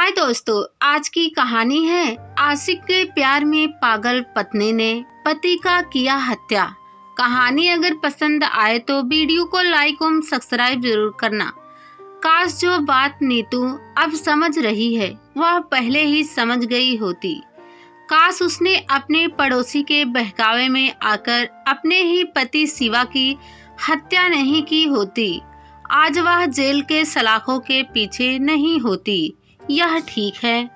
हाय दोस्तों, आज की कहानी है आशिक के प्यार में पागल पत्नी ने पति का किया हत्या। कहानी अगर पसंद आए तो वीडियो को लाइक और सब्सक्राइब जरूर करना। काश जो बात नीतू अब समझ रही है वह पहले ही समझ गई होती। काश उसने अपने पड़ोसी के बहकावे में आकर अपने ही पति शिवा की हत्या नहीं की होती। आज वह जेल के सलाखों के पीछे नहीं होती। यह ठीक है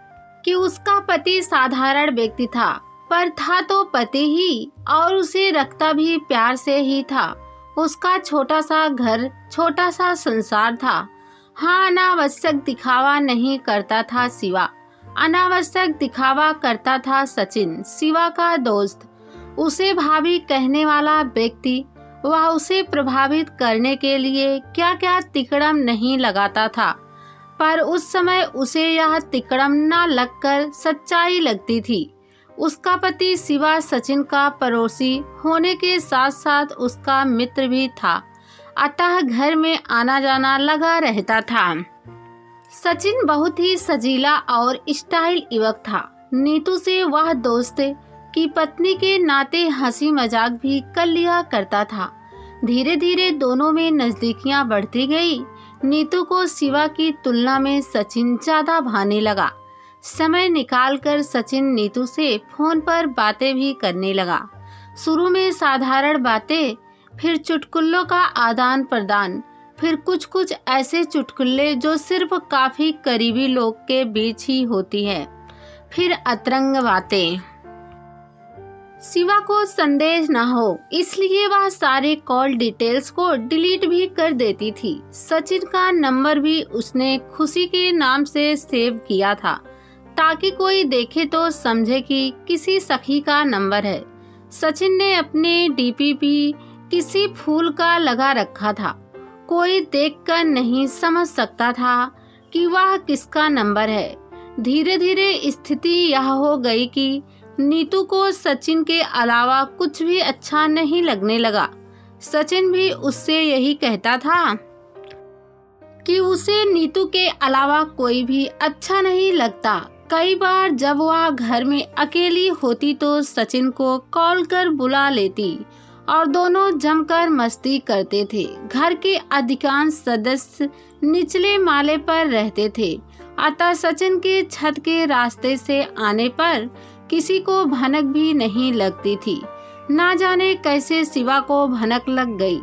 कि उसका पति साधारण व्यक्ति था, पर था तो पति ही और उसे रखता भी प्यार से ही था। उसका छोटा सा घर, छोटा सा संसार था। हाँ, अनावश्यक दिखावा नहीं करता था शिवा, अनावश्यक दिखावा करता था सचिन, शिवा का दोस्त। उसे भाभी कहने वाला व्यक्ति, वह उसे प्रभावित करने के लिए क्या क्या तिकड़म नहीं लगाता था, पर उस समय उसे यह तिकड़म न लगकर सच्चाई लगती थी। उसका पति शिवा सचिन का पड़ोसी होने के साथ साथ उसका मित्र भी था, अतः घर में आना जाना लगा रहता था। सचिन बहुत ही सजीला और स्टाइल युवक था। नीतू से वह दोस्त की पत्नी के नाते हंसी मजाक भी कर लिया करता था। धीरे धीरे दोनों में नजदीकियां बढ़ती गई। नीतू को शिवा की तुलना में सचिन ज्यादा भाने लगा। समय निकालकर सचिन नीतू से फोन पर बातें भी करने लगा। शुरू में साधारण बातें, फिर चुटकुलों का आदान प्रदान, फिर कुछ कुछ ऐसे चुटकुले जो सिर्फ काफी करीबी लोग के बीच ही होती है, फिर अतरंग बातें। शिवा को संदेह न हो इसलिए वह सारे कॉल डिटेल्स को डिलीट भी कर देती थी। सचिन का नंबर भी उसने खुशी के नाम से सेव किया था, ताकि कोई देखे तो समझे कि किसी सखी का नंबर है। सचिन ने अपने डीपी भी किसी फूल का लगा रखा था। कोई देखकर नहीं समझ सकता था कि वह किसका नंबर है। धीरे धीरे स्थिति यह हो गई कि नीतू को सचिन के अलावा कुछ भी अच्छा नहीं लगने लगा। सचिन भी उससे यही कहता था कि उसे नीतू के अलावा कोई भी अच्छा नहीं लगता। कई बार जब वह घर में अकेली होती तो सचिन को कॉल कर बुला लेती और दोनों जमकर मस्ती करते थे। घर के अधिकांश सदस्य निचले माले पर रहते थे, अतः सचिन के छत के रास्ते से आने पर किसी को भनक भी नहीं लगती थी। ना जाने कैसे शिवा को भनक लग गई।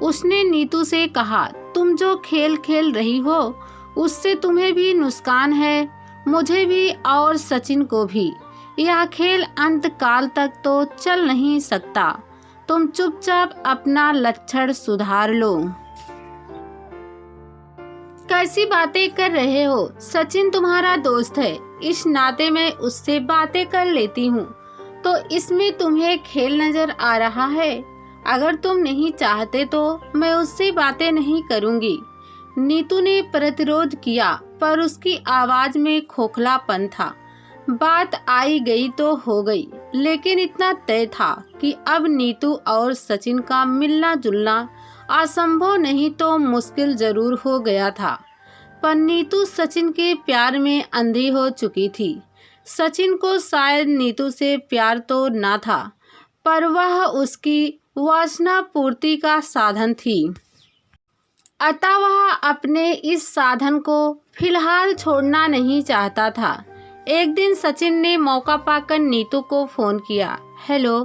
उसने नीतू से कहा, तुम जो खेल खेल रही हो उससे तुम्हें भी नुकसान है, मुझे भी और सचिन को भी। यह खेल अंत काल तक तो चल नहीं सकता। तुम चुपचाप अपना लक्षण सुधार लो। कैसी बातें कर रहे हो? सचिन तुम्हारा दोस्त है, इस नाते मैं उससे बातें कर लेती हूँ, तो इसमें तुम्हें खेल नजर आ रहा है? अगर तुम नहीं चाहते तो मैं उससे बातें नहीं करूँगी। नीतू ने प्रतिरोध किया, पर उसकी आवाज में खोखलापन था। बात आई गई तो हो गई, लेकिन इतना तय था कि अब नीतू और सचिन का मिलना जुलना असंभव नहीं तो मुश्किल जरूर हो गया था। पर नीतू सचिन के प्यार में अंधी हो चुकी थी। सचिन को शायद नीतू से प्यार तो ना था, पर वह उसकी वासना पूर्ति का साधन थी। अतः वह अपने इस साधन को फिलहाल छोड़ना नहीं चाहता था। एक दिन सचिन ने मौका पाकर नीतू को फोन किया। हेलो,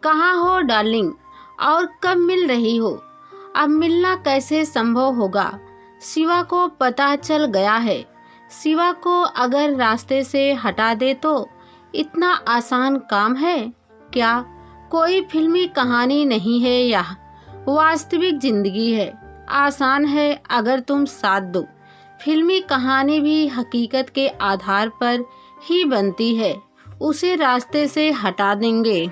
कहाँ हो डार्लिंग, और कब मिल रही हो? अब मिलना कैसे संभव होगा? शिवा को पता चल गया है। शिवा को अगर रास्ते से हटा दे तो इतना आसान काम है क्या? कोई फिल्मी कहानी नहीं है, यह वास्तविक जिंदगी है। आसान है अगर तुम साथ दो। फिल्मी कहानी भी हकीकत के आधार पर ही बनती है। उसे रास्ते से हटा देंगे।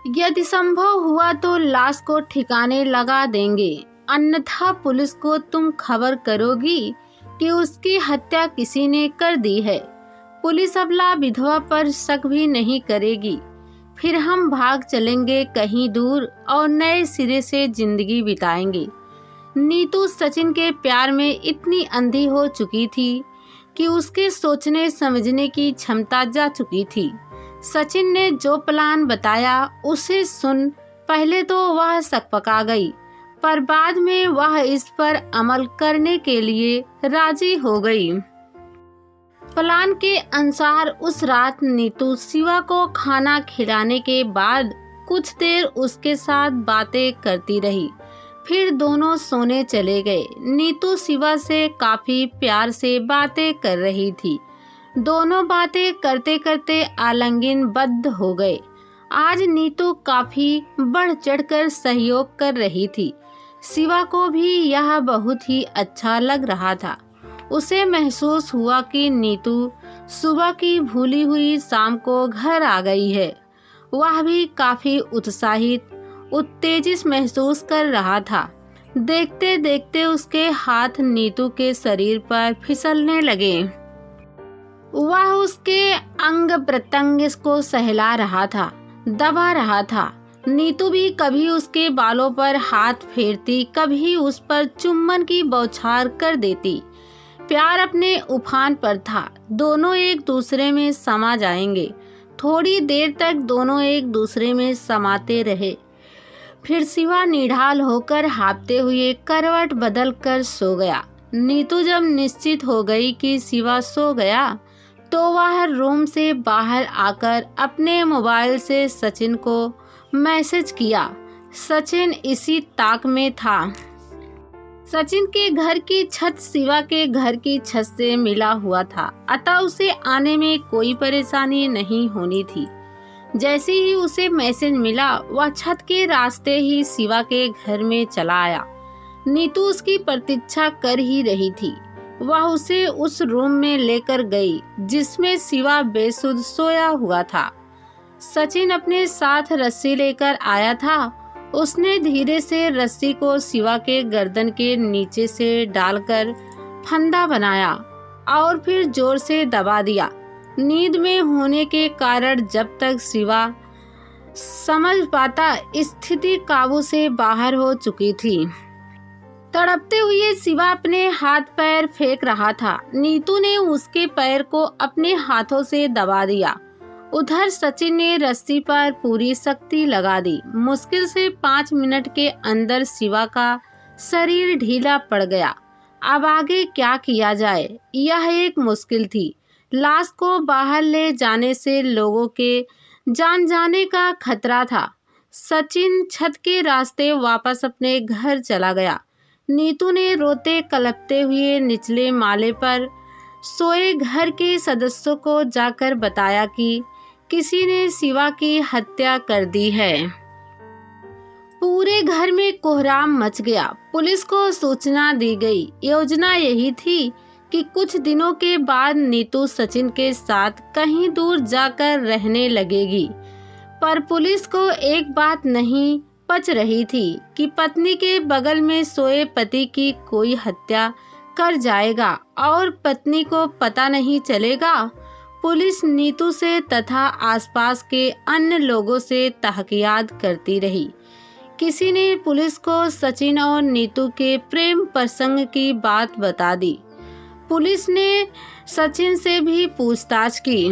यदि संभव हुआ तो लाश को ठिकाने लगा देंगे, अन्यथा पुलिस को तुम खबर करोगी कि उसकी हत्या किसी ने कर दी है। पुलिस अबला विधवा पर शक भी नहीं करेगी। फिर हम भाग चलेंगे कहीं दूर और नए सिरे से जिंदगी बिताएंगे। नीतू सचिन के प्यार में इतनी अंधी हो चुकी थी कि उसके सोचने समझने की क्षमता जा चुकी थी। सचिन ने जो प्लान बताया उसे सुन पहले तो वह सकपका गई, पर बाद में वह इस पर अमल करने के लिए राजी हो गई। प्लान के अनुसार उस रात नीतू शिवा को खाना खिलाने के बाद कुछ देर उसके साथ बातें करती रही, फिर दोनों सोने चले गए। नीतू शिवा से काफी प्यार से बातें कर रही थी। दोनों बातें करते करते आलिंगनबद्ध हो गए। आज नीतू काफी बढ़ चढ़कर सहयोग कर रही थी। शिवा को भी यह बहुत ही अच्छा लग रहा था। उसे महसूस हुआ कि नीतू सुबह की भूली हुई शाम को घर आ गई है। वह भी काफी उत्साहित उत्तेजित महसूस कर रहा था। देखते देखते उसके हाथ नीतू के शरीर पर फिसलने लगे। वह उसके अंग प्रत्यंग को सहला रहा था, दबा रहा था। नीतू भी कभी उसके बालों पर हाथ फेरती, कभी उस पर चुम्बन की बौछार कर देती। प्यार अपने उफान पर था। दोनों एक दूसरे में समा जाएंगे। थोड़ी देर तक दोनों एक दूसरे में समाते रहे। फिर शिवा निढाल होकर हाँफते हुए करवट बदल कर सो गया। नीतू जब निश्चित हो गई कि शिवा सो गया तो वह रूम से बाहर आकर अपने मोबाइल से सचिन को मैसेज किया। सचिन इसी ताक में था। सचिन के घर की छत शिवा के घर की छत से मिला हुआ था, अतः उसे आने में कोई परेशानी नहीं होनी थी। जैसे ही उसे मैसेज मिला वह छत के रास्ते ही शिवा के घर में चला आया। नीतू उसकी प्रतीक्षा कर ही रही थी। वह उसे उस रूम में लेकर गई जिसमें शिवा बेसुध सोया हुआ था। सचिन अपने साथ रस्सी लेकर आया था। उसने धीरे से रस्सी को शिवा के गर्दन के नीचे से डालकर फंदा बनाया और फिर जोर से दबा दिया। नींद में होने के कारण जब तक शिवा समझ पाता स्थिति काबू से बाहर हो चुकी थी। तड़पते हुए शिवा अपने हाथ पैर फेंक रहा था। नीतू ने उसके पैर को अपने हाथों से दबा दिया। उधर सचिन ने रस्सी पर पूरी शक्ति लगा दी। मुश्किल से 5 मिनट के अंदर शिवा का शरीर ढीला पड़ गया। अब आगे क्या किया जाए, यह एक मुश्किल थी। लाश को बाहर ले जाने से लोगों के जान जाने का खतरा था। सचिन छत के रास्ते वापस अपने घर चला गया। नीतू ने रोते कलपते हुए निचले माले पर सोए घर के सदस्यों को जाकर बताया कि किसी ने शिवा की हत्या कर दी है। पूरे घर में कोहराम मच गया। पुलिस को सूचना दी गई। योजना यही थी कि कुछ दिनों के बाद नीतू सचिन के साथ कहीं दूर जाकर रहने लगेगी, पर पुलिस को एक बात नहीं पच रही थी कि पत्नी के बगल में सोए पति की कोई हत्या कर जाएगा और पत्नी को पता नहीं चलेगा। पुलिस नीतू से तथा आसपास के अन्य लोगों से तहकीकात करती रही। किसी ने पुलिस को सचिन और नीतू के प्रेम प्रसंग की बात बता दी। पुलिस ने सचिन से भी पूछताछ की।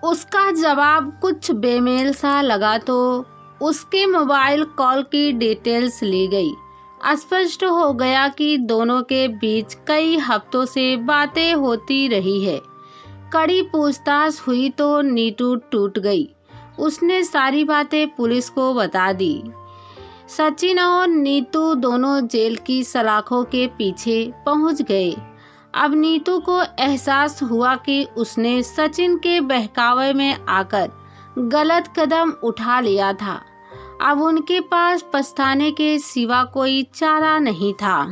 उसका जवाब कुछ बेमेल सा लगा तो उसके मोबाइल कॉल की डिटेल्स ली गई। स्पष्ट हो गया कि दोनों के बीच कई हफ्तों से बातें होती रही है। कड़ी पूछताछ हुई तो नीतू टूट गई। उसने सारी बातें पुलिस को बता दी। सचिन और नीतू दोनों जेल की सलाखों के पीछे पहुंच गए। अब नीतू को एहसास हुआ कि उसने सचिन के बहकावे में आकर गलत कदम उठा लिया था। अब उनके पास पछताने के सिवा कोई चारा नहीं था।